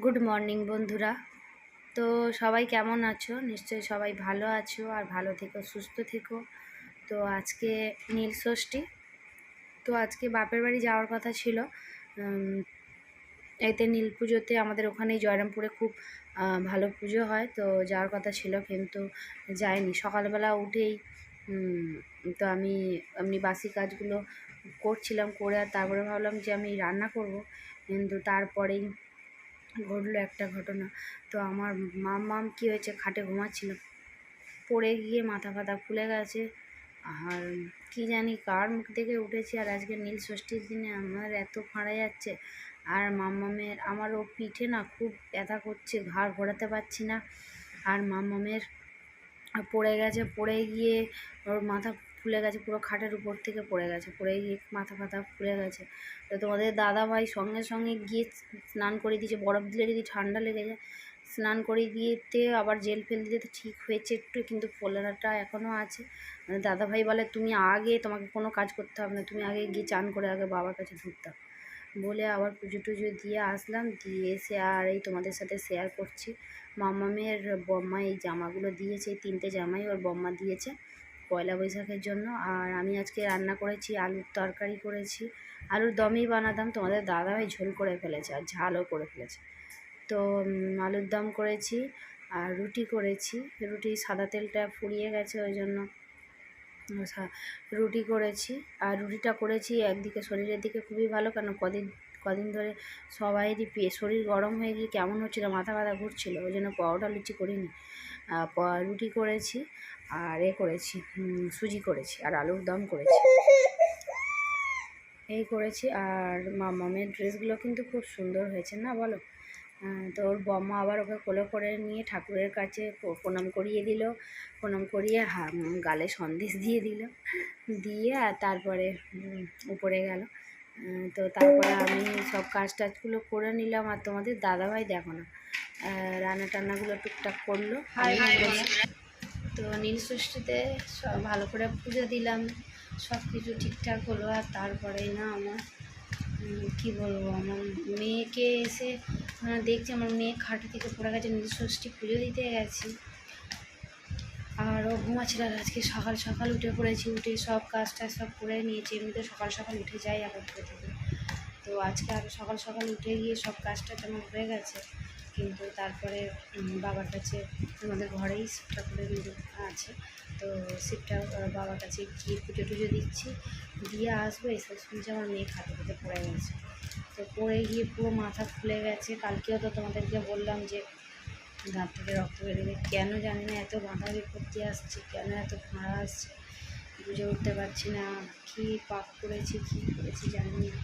Good morning বন্ধুরা। তো সবাই কেমন আছো? নিশ্চয়ই সবাই ভালো আছো, আর ভালো থেকো, সুস্থ থেকো। তো আজকে নীল ষষ্ঠী। তো আজকে বাপের বাড়ি যাওয়ার কথা ছিল। এতে নীল পুজোতে আমাদের ওখানেই জয়রামপুরে খুব ভালো পুজো হয়, তো যাওয়ার কথা ছিল কিন্তু যাইনি। সকালবেলা উঠেই তো আমি এমনি বাসি কাজগুলো করছিলাম, করে আর তারপরে ভাবলাম যে আমি রান্না করব, কিন্তু তারপরেই ঘটলো একটা ঘটনা। তো আমার মাম কী হয়েছে, খাটে ঘুমাচ্ছিল, পড়ে গিয়ে মাথা ফাথা ফুলে গেছে। আর কি জানি কার মুখ থেকে উঠেছি। আর আজকে নীল ষষ্ঠীর দিনে আমার এত ফাঁড়া যাচ্ছে। আর আমারও পিঠে না খুব ব্যথা করছে, ঘাড় ঘোরাতে পারছি না। আর মামের পড়ে গেছে, পড়ে গিয়ে ওর মাথা ফুলে গেছে, পুরো খাটের উপর থেকে পড়ে গেছে, পড়ে গিয়ে মাথা ফাথা ফুলে গেছে। তো তোমাদের দাদাভাই সঙ্গে সঙ্গে গিয়ে স্নান করে দিয়েছে। বরফ দিলে যদি ঠান্ডা লেগে যায়, স্নান করে দিয়েতে আবার জেল ফেল দিতে তো ঠিক হয়েছে একটু, কিন্তু ফোলাটা এখনও আছে। দাদাভাই বলে তুমি আগে, তোমাকে কোনো কাজ করতে হবে না, তুমি আগে গিয়ে চান করে আগে বাবার কাছে ঢুকতাম বলে আবার পুজো টুজো দিয়ে আসলাম। দিয়ে এসে আর এই তোমাদের সাথে শেয়ার করছি। মামামের বম্মা এই জামাগুলো দিয়েছে, এই 3টে জামাই ওর বম্মা দিয়েছে পয়লা বৈশাখের জন্য। আর আমি আজকে রান্না করেছি, আলুর তরকারি করেছি, আলুর দমই বানাতাম, তোমাদের দাদাভাই ঝোল করে ফেলেছে আর ঝালও করে ফেলেছে। তো আলুর দম করেছি আর রুটি করেছি। রুটি সাদা তেলটা ফুরিয়ে গেছে, ওই জন্য রুটি করেছি। আর রুটিটা করেছি একদিকে শরীরের দিকে খুবই ভালো, কারণ কদিন ধরে সবাইরই শরীর গরম হয়ে গিয়ে কেমন হচ্ছিল, মাথা ব্যথা ঘুরছিল, ওই জন্য পরোটা লুচি করিনি, রুটি করেছি। আর করেছি সুজি করেছি, আর আলুর দম করেছি, এই করেছি। আর মামের ড্রেসগুলো কিন্তু খুব সুন্দর হয়েছে না, বলো? তো ওর বম্মা আবার ওকে কোলে করে নিয়ে ঠাকুরের কাছে প্রণাম করিয়ে দিল, প্রণাম করিয়ে গালে সন্দেশ দিয়ে দিল, দিয়ে আর তারপরে উপরে গেল। তো তারপরে আমি সব কাজ টাজগুলো করে নিলাম। আর তোমাদের দাদাভাই দেখো না, রান্না টান্নাগুলো টুকটাক করলো। তো নীল ষষ্ঠীতে সব ভালো করে পুজো দিলাম, সব কিছু ঠিকঠাক হলো। আর তারপরেই না আমার কী বলবো, আমার মেয়েকে এসে দেখছি আমার মেয়ে খাটে থেকে পড়ে গেছে। নীল ষষ্ঠী পুজো দিতে গেছি আর ও ঘুমাচ্ছিল। আজকে সকাল সকাল উঠে পড়েছি, উঠে সব কাজটা সব করে নিয়েছি। এমনিতে সকাল সকাল উঠে যাই এখন থেকে, তো আজকে আরও সকাল সকাল উঠে গিয়ে সব কাজটা তেমন হয়ে গেছে। কিন্তু তারপরে বাবার কাছে, আমাদের ঘরেই শিব ঠাকুরের আছে, তো শিবটা বাবার কাছে গিয়ে পুজো টুজো দিচ্ছি, দিয়ে আসবো। এসে শুনছি আমার মেয়ে খাটে থেকে পড়ে গেছে। তো পড়ে গিয়ে পুরো মাথা ফুলে গেছে। কালকেও তো তোমাদেরকে বললাম যে দাঁত থেকে রক্ত বেরিয়ে, কেন জানি না এত বাঁধা বিপত্তি আসছে, কেন এত ফাঁড়া আসছে, বুঝে উঠতে পারছি না। কী পাপ করেছি, কী করেছি জানি না।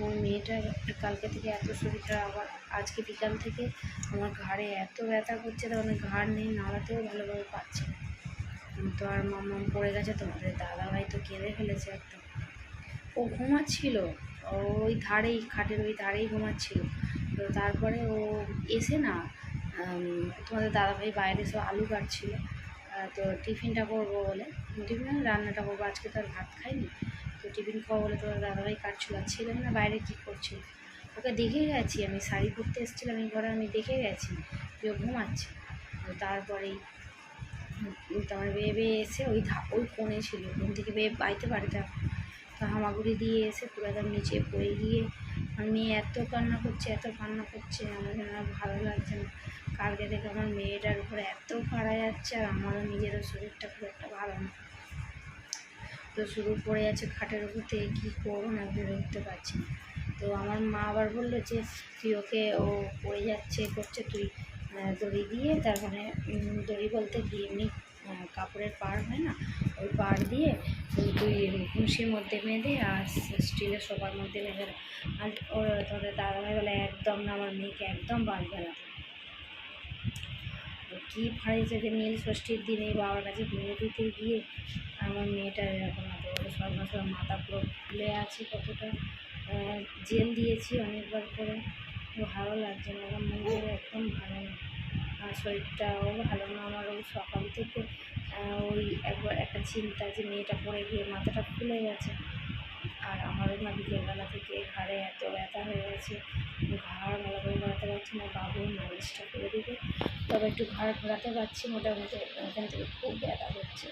ওর মেয়েটার কালকে থেকে এত শরীরটা, আবার আজকে বিকাল থেকে আমার ঘাড়ে এত ব্যথা করছে, তখন ঘাড় নেই, নাড়াতেও ভালোভাবে পাচ্ছে না। তো আর মাম্মাম পড়ে গেছে, তোমাদের দাদাভাই তো কেঁদে ফেলেছে একদম। ও ঘুমাচ্ছিল ওই ধারেই, খাটের ওই ধারেই ঘুমাচ্ছিল। তো তারপরে ও এসে না, তোমাদের দাদাভাই বাইরে সব আলু কাটছিল, তো টিফিনটা করবো বলে, টিফিন রান্নাটা করবো, আজকে তো আর ভাত খাইনি, তো টিফিন খাবো বলে তোমাদের দাদাভাই কাটছিল। আর ছিলাম না বাইরে, কী করছিল ওকে দেখে গেছি আমি, শাড়ি পরতে এসেছিলাম এই ঘরে, আমি দেখে গেছি যে ও ঘুমাচ্ছে। তারপরেই তোমার বেয়ে এসে ওই কোণে ছিল, ঘুম থেকে বেয়ে বাইতে পারিতে, তো হামাগুড়ি দিয়ে এসে পুরো একদম নিচে পড়ে গিয়ে আমার মেয়ে এত কান্না করছে, এত কান্না করছে, আমার যেন ভালো লাগছে না। কালকে থেকে আমার মেয়েটার উপরে এত পাড়া যাচ্ছে, আর আমারও নিজেরও শরীরটা খুব একটা ভালো না। তো শুরু পড়ে যাচ্ছে খাটের উপর থেকে, কী করবো না ভেবে উঠতে পারছি না। তো আমার মা আবার বললো যে তুই ওকে, ও পড়ে যাচ্ছে করছে, তুই দড়ি দিয়ে, তারপরে দড়ি বলতে কি এমনি কাপড়ের পাড় হয় না, ওই পাড় দিয়ে তুই খুশির মধ্যে বেঁধে আর স্টিলের সোফার মধ্যে বেঁধে। আর ওর তোদের দাদাভাই বলে একদম না, আমার মেয়েকে একদম বাঁধবে না। কী ফাড়িয়েছে যে নীল ষষ্ঠীর দিনে বাবার কাছে পুজো দিতে গিয়ে আমার মেয়েটার এরকম এত বড় সর্বনাশ, মাথা পুরো ফুলে আছে, কতটা জেল দিয়েছি অনেকবার করে, ভালো লাগছে না, আমার মনের একদম ভালো না। আর শরীরটাও ভালো না আমার। ওই সকাল থেকে ওই একবার একটা চিন্তা যে মেয়েটা পড়ে গিয়ে মাথাটা ফুলে গেছে, আর আমারও বলো না, বিকেলবেলা থেকে ঘাড়ে এত ব্যথা হয়ে গেছে, ঘাড় ভালো করে ঘোরাতে পারছি না। বাবু মালিশটা করে দিবে, তবে একটু ঘাড় ঘোরাতে পারছি মোটামুটি। এখান থেকে খুব ব্যথা করছে।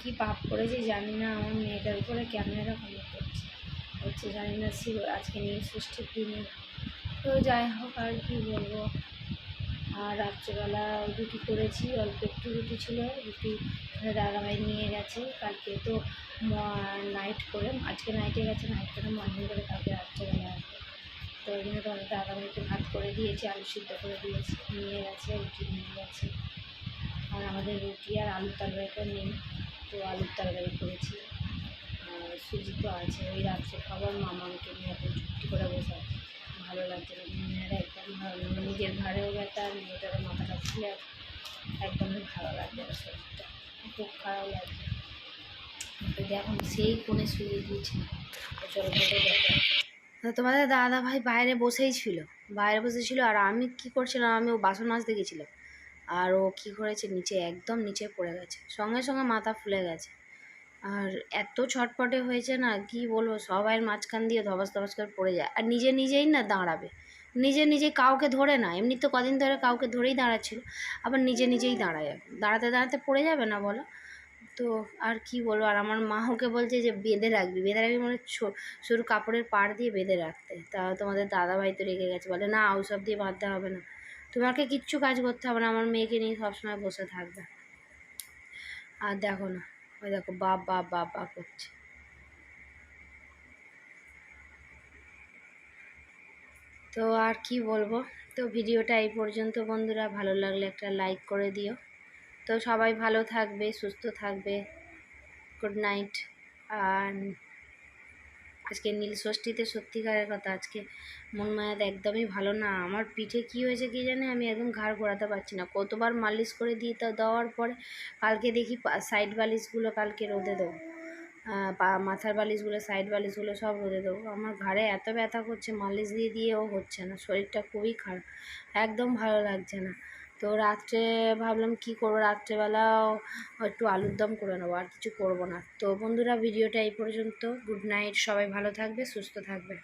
কী পাপ করেছি জানি না, আমার মেয়েটার উপরে কেন এরকম হচ্ছে জানি না। আজকে নীল ষষ্ঠীর দিনে তো যাই হোক, আর কি বলবো। আর রাত্রেবেলা রুটি করেছি, অল্প একটু রুটি ছিল, রুটি দাদাভাই নিয়ে গেছে। কালকে তো নাইট করে, আজকে নাইটে গেছে, নাইট করে মর্নিং করে কালকে রাত্রেবেলা আসবে। তো ওই জন্য তোমাদের দাদাভাইকে ভাত করে দিয়েছি, আলু সিদ্ধ করে দিয়েছি, নিয়ে গেছে, রুটি নিয়ে গেছে। আর আমাদের রুটি আর আলুর তরকারিটা নেই, তো আলুর তরকারি করেছি। আর সুজি তো আছে, ওই রাত্রে খাবার। মামাকে নিয়ে এখন ছুটি করে বসে আছে, ভালো লাগছে না। মেয়েরা একদম নিজের ঘাড়েও ব্যথা, আর মেয়েটারও মাথাটা ফুলে একদমই ভালো লাগছে না, শরীরটা খুব খারাপ লাগছে। তো দেখুন সেই কোণে শুয়ে দিয়েছি, চলো ফটো দেখো। তোমাদের দাদা ভাই বাইরে বসেই ছিল, বাইরে বসেছিল। আর আমি কি করছিলাম, আমি ও বাসন মাজতে গেছিলাম, আর ও কী করেছে, নিচে একদম নিচে পড়ে গেছে, সঙ্গে সঙ্গে মাথা ফুলে গেছে। আর এত ছটপটে হয়েছে না, কি বলবো, সবাইয়ের মাঝখান দিয়ে ধবাস ধবাস করে পড়ে যায়। আর নিজেই না দাঁড়াবে, নিজেই কাউকে ধরে না। এমনি তো কদিন ধরে কাউকে ধরেই দাঁড়াচ্ছিল, আবার নিজেই দাঁড়ায়, দাঁড়াতে পড়ে যাবে না বলো। তো আর কি বলবো। আর আমার মা ওকে বলছে যে বেঁধে রাখবি মানে সরু কাপড়ের পাড় দিয়ে বেঁধে রাখতে। তা তোমাদের দাদাভাই তো রেগে গেছে, বলে না ওসব দিয়ে বাঁধতে হবে না, তোমাকে কিচ্ছু কাজ করতে হবে না, আমার মেয়েকে নিয়ে সবসময় বসে থাকবে। আর দেখো না, ওই দেখো বা করছে। তো আর কি বলবো। তো ভিডিওটা এই পর্যন্ত বন্ধুরা, ভালো লাগলে একটা লাইক করে দিও। তো সবাই ভালো থাকবে, সুস্থ থাকবে। Good night. আর আজকে নীল ষষ্ঠীতে সত্যিকারের কথা, আজকে মন মায়াতে একদমই ভালো না। আমার পিঠে কি হয়েছে কি জানে, আমি একদম ঘাড় ঘোরাতে পারছি না। কতবার মালিশ করে দিয়ে দেওয়ার পরে কালকে দেখি সাইড বালিশগুলো কালকে রোদে দেবো, মাথার বালিশগুলো, সাইড বালিশগুলো সব রোদে দেবো। আমার ঘাড়ে এত ব্যথা করছে, মালিশ দিয়েও হচ্ছে না, শরীরটা খুবই খারাপ, একদম ভালো লাগছে না। তো রাত্রে ভাবলাম কি করবো, রাত্রেবেলাও একটু আলুর দম করে নেবো, আর কিছু করবো না। তো বন্ধুরা ভিডিওটা এই পর্যন্ত। গুড নাইট, সবাই ভালো থাকবে, সুস্থ থাকবে।